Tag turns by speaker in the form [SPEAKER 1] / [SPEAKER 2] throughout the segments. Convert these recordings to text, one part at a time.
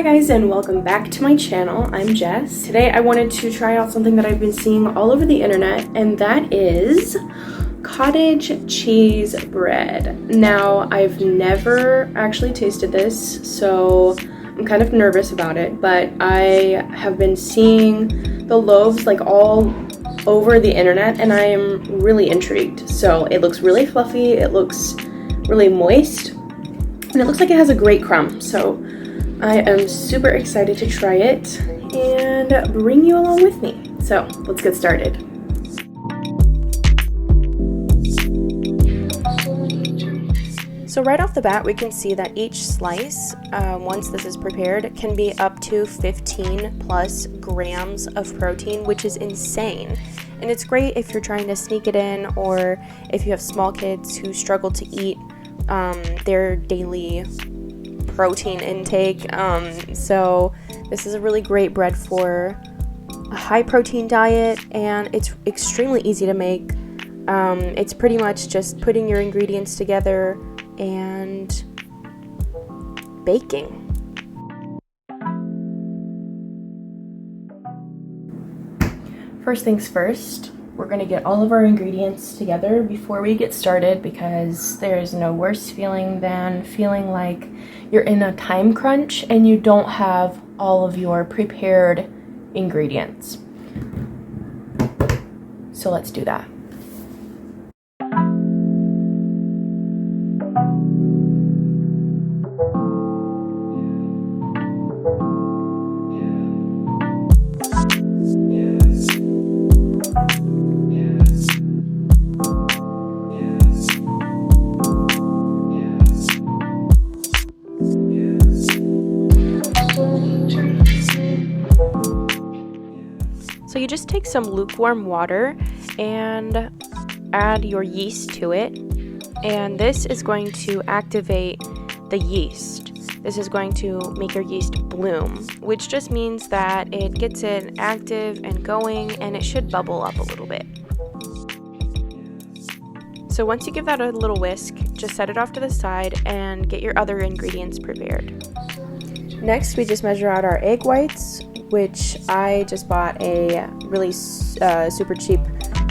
[SPEAKER 1] Hi guys, and welcome back to my channel. I'm Jess. Today I wanted to try out something that I've been seeing all over the internet, and that is cottage cheese bread. Now, I've never actually tasted this, so I'm kind of nervous about it, but I have been seeing the loaves like all over the internet, and I am really intrigued. So it looks really fluffy, it looks really moist, and it looks like it has a great crumb. So I am super excited to try it and bring you along with me. So let's get started. So right off the bat, we can see that each slice, once this is prepared, can be up to 15 plus grams of protein, which is insane. And it's great if you're trying to sneak it in, or if you have small kids who struggle to eat their daily protein intake. So this is a really great bread for a high protein diet, and it's extremely easy to make. It's pretty much just putting your ingredients together and baking. First things first, we're going to get all of our ingredients together before we get started, because there is no worse feeling than feeling like you're in a time crunch and you don't have all of your prepared ingredients. So let's do that. So you just take some lukewarm water and add your yeast to it, and this is going to activate the yeast. This is going to make your yeast bloom, which just means that it gets it active and going, and it should bubble up a little bit. So once you give that a little whisk, just set it off to the side and get your other ingredients prepared. Next, we just measure out our egg whites, which I just bought a really super cheap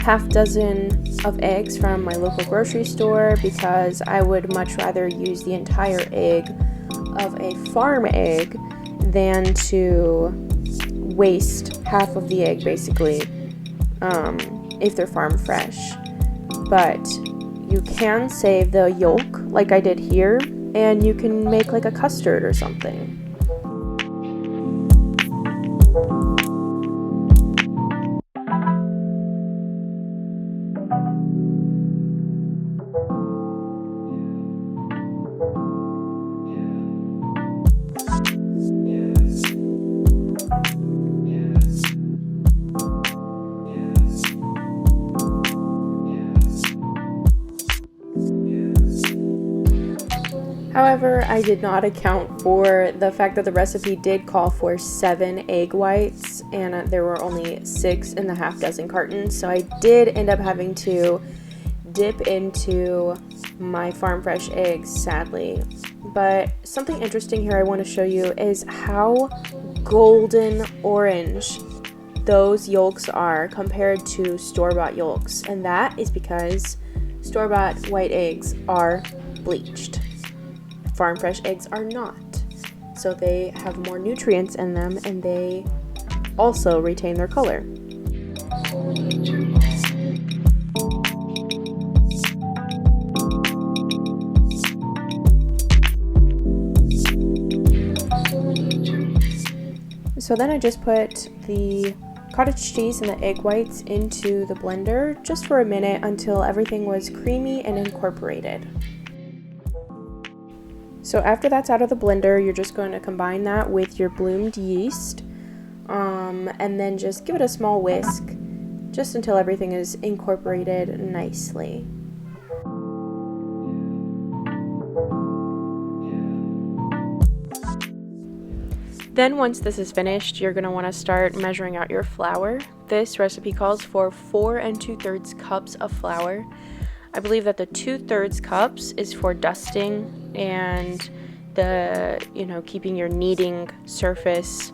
[SPEAKER 1] half dozen of eggs from my local grocery store, because I would much rather use the entire egg of a farm egg than to waste half of the egg, basically, if they're farm fresh. But you can save the yolk like I did here, and you can make like a custard or something. However, I did not account for the fact that the recipe did call for 7 egg whites, and there were only 6 in the half dozen cartons, so I did end up having to dip into my farm fresh eggs, sadly. But something interesting here I want to show you is how golden orange those yolks are compared to store-bought yolks, and that is because store-bought white eggs are bleached. Farm fresh eggs are not, so they have more nutrients in them, and they also retain their color. So then I just put the cottage cheese and the egg whites into the blender just for a minute until everything was creamy and incorporated. So after that's out of the blender, you're just going to combine that with your bloomed yeast, and then just give it a small whisk just until everything is incorporated nicely. Then once this is finished, you're going to want to start measuring out your flour. This recipe calls for 4 2/3 cups of flour. I believe that the 2/3 cups is for dusting, and the, keeping your kneading surface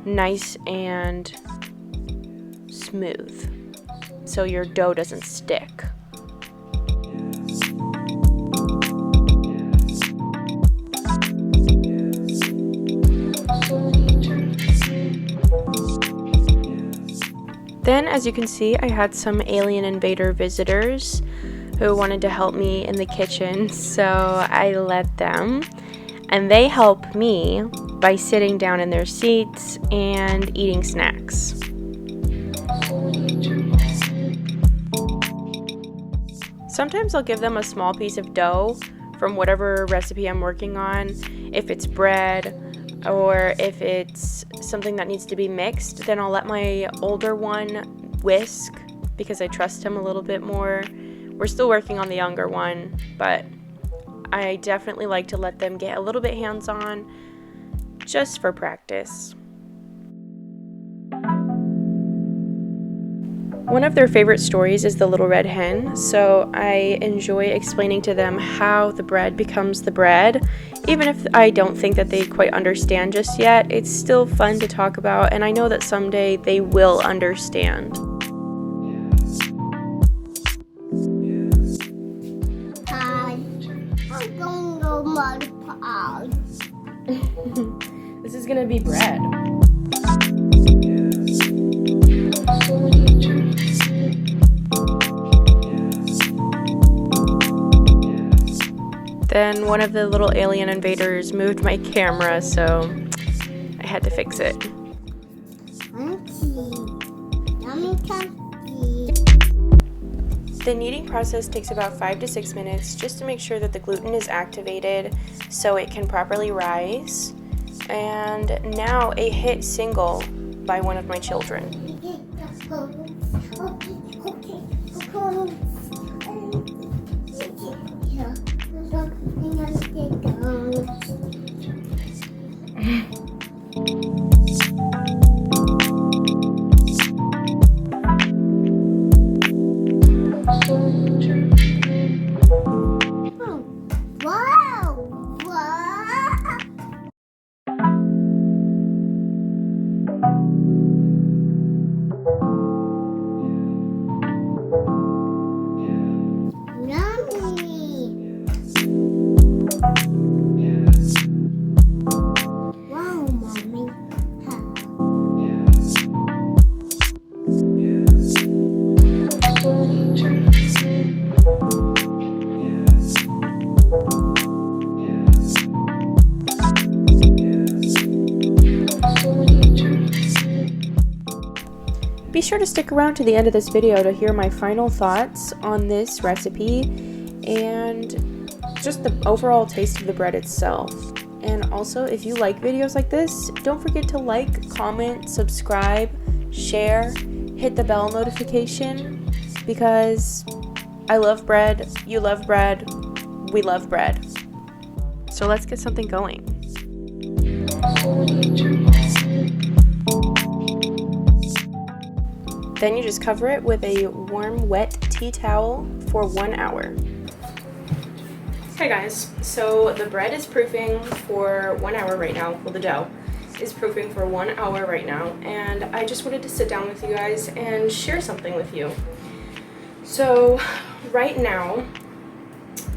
[SPEAKER 1] nice and smooth so your dough doesn't stick. Then, as you can see, I had some alien invader visitors who wanted to help me in the kitchen, so I let them, and they help me by sitting down in their seats and eating snacks. Sometimes I'll give them a small piece of dough from whatever recipe I'm working on, if it's bread or if it's something that needs to be mixed. Then I'll let my older one whisk because I trust him a little bit more. We're still working on the younger one, but I definitely like to let them get a little bit hands-on just for practice. One of their favorite stories is the Little Red Hen, so I enjoy explaining to them how the bread becomes the bread. Even if I don't think that they quite understand just yet, it's still fun to talk about, and I know that someday they will understand. This is gonna be bread. Then one of the little alien invaders moved my camera, so I had to fix it. The kneading process takes about 5 to 6 minutes just to make sure that the gluten is activated so it can properly rise. And now a hit single by one of my children. Be sure to stick around to the end of this video to hear my final thoughts on this recipe and just the overall taste of the bread itself. And also, if you like videos like this, don't forget to like, comment, subscribe, share, hit the bell notification, because I love bread, you love bread, we love bread. So let's get something going. Then you just cover it with a warm, wet tea towel for 1 hour. Hey guys, so the bread is proofing for 1 hour right now. Well, the dough is proofing for 1 hour right now, and I just wanted to sit down with you guys and share something with you. So right now,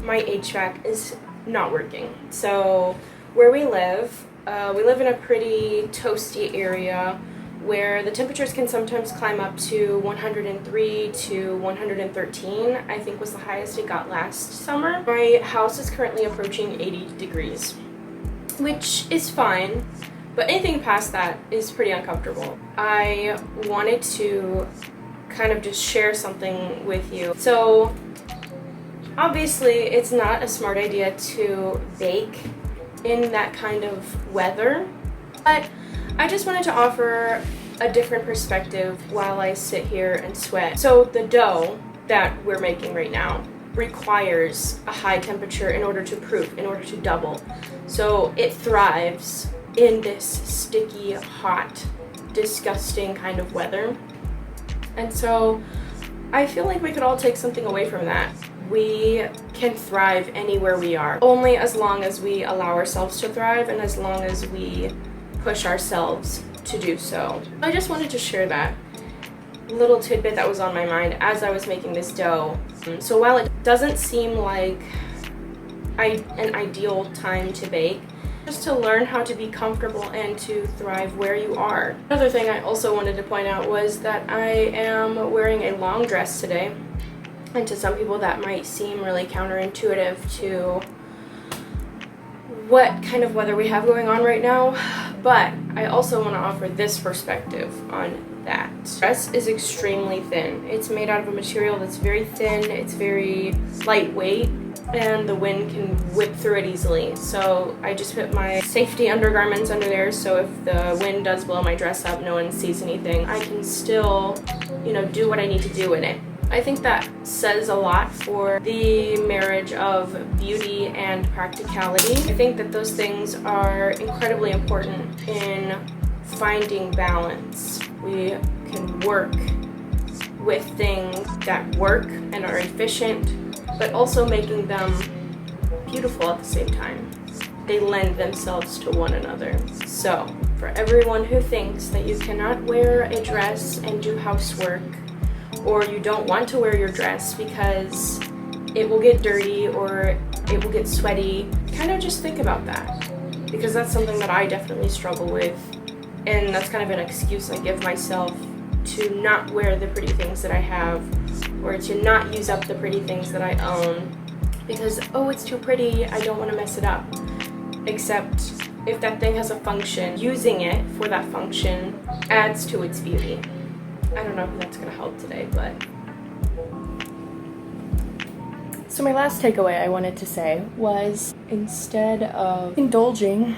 [SPEAKER 1] my HVAC is not working. So where we live in a pretty toasty area where the temperatures can sometimes climb up to 103 to 113, I think was the highest it got last summer. My house is currently approaching 80 degrees, which is fine, but anything past that is pretty uncomfortable. I wanted to kind of just share something with you. So obviously it's not a smart idea to bake in that kind of weather, but I just wanted to offer a different perspective while I sit here and sweat. So the dough that we're making right now requires a high temperature in order to proof, in order to double. So it thrives in this sticky, hot, disgusting kind of weather. And so I feel like we could all take something away from that We can thrive anywhere we are, only as long as we allow ourselves to thrive and as long as we push ourselves to do so. I just wanted to share that little tidbit that was on my mind as I was making this dough. So while it doesn't seem like an ideal time to bake, just to learn how to be comfortable and to thrive where you are. Another thing I also wanted to point out was that I am wearing a long dress today, and to some people that might seem really counterintuitive to what kind of weather we have going on right now, but I also want to offer this perspective on that. Dress is extremely thin. It's made out of a material that's very thin, it's very lightweight, and the wind can whip through it easily. So I just put my safety undergarments under there, so if the wind does blow my dress up, no one sees anything. I can still, do what I need to do in it. I think that says a lot for the marriage of beauty and practicality. I think that those things are incredibly important in finding balance. We can work with things that work and are efficient, but also making them beautiful at the same time. They lend themselves to one another. So, for everyone who thinks that you cannot wear a dress and do housework, or you don't want to wear your dress because it will get dirty or it will get sweaty, kind of just think about that. Because that's something that I definitely struggle with, and that's kind of an excuse I give myself to not wear the pretty things that I have, or to not use up the pretty things that I own because, oh, it's too pretty, I don't want to mess it up. Except if that thing has a function, using it for that function adds to its beauty. I don't know if that's going to help today, but... So my last takeaway I wanted to say was, instead of indulging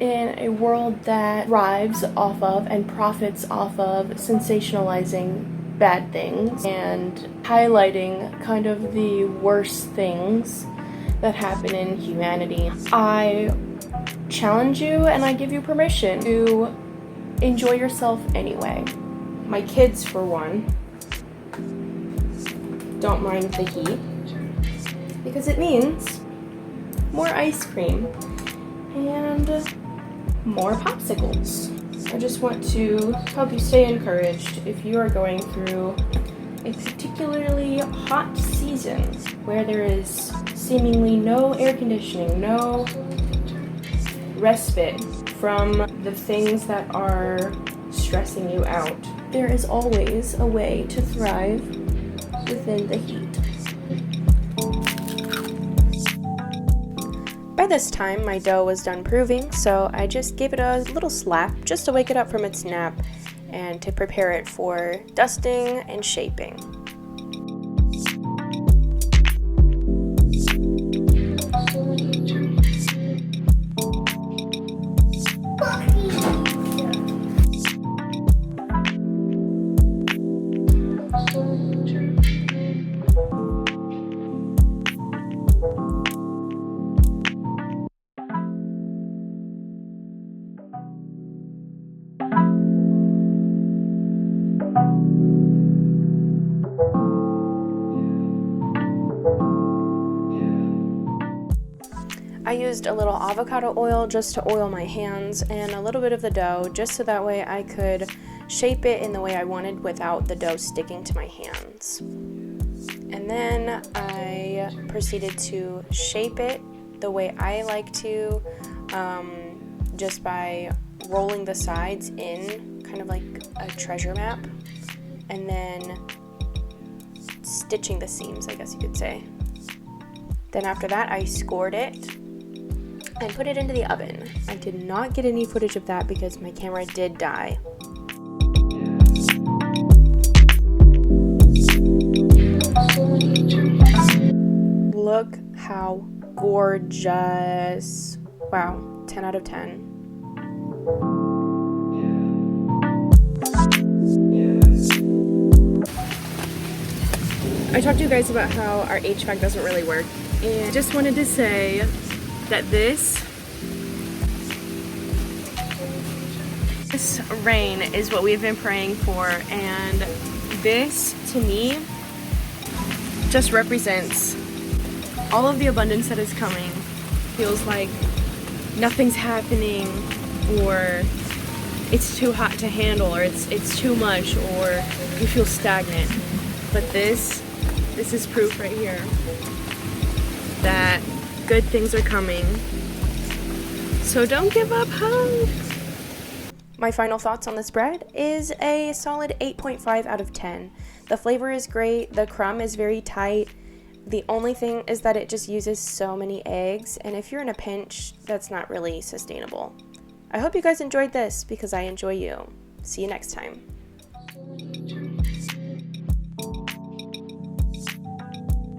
[SPEAKER 1] in a world that thrives off of and profits off of sensationalizing bad things and highlighting kind of the worst things that happen in humanity, I challenge you and I give you permission to enjoy yourself anyway. My kids, for one, don't mind the heat because it means more ice cream and more popsicles. I just want to help you stay encouraged if you are going through a particularly hot season where there is seemingly no air conditioning, no respite from the things that are stressing you out. There is always a way to thrive within the heat. By this time, my dough was done proving, so I just gave it a little slap just to wake it up from its nap and to prepare it for dusting and shaping. I used a little avocado oil just to oil my hands and a little bit of the dough just so that way I could shape it in the way I wanted without the dough sticking to my hands. And then I proceeded to shape it the way I like to, just by rolling the sides in kind of like a treasure map and then stitching the seams, I guess you could say. Then after that I scored it and put it into the oven. I did not get any footage of that because my camera did die. Look how gorgeous. Wow, 10 out of 10. I talked to you guys about how our HVAC doesn't really work, and I just wanted to say that this rain is what we've been praying for, and this to me just represents all of the abundance that is coming feels like nothing's happening, or it's too hot to handle, or it's too much, or you feel stagnant. But this is proof right here that good things are coming. So don't give up hope. My final thoughts on this bread is a solid 8.5 out of 10. The flavor is great, the crumb is very tight. The only thing is that it just uses so many eggs, and if you're in a pinch, that's not really sustainable. I hope you guys enjoyed this because I enjoy you. See you next time.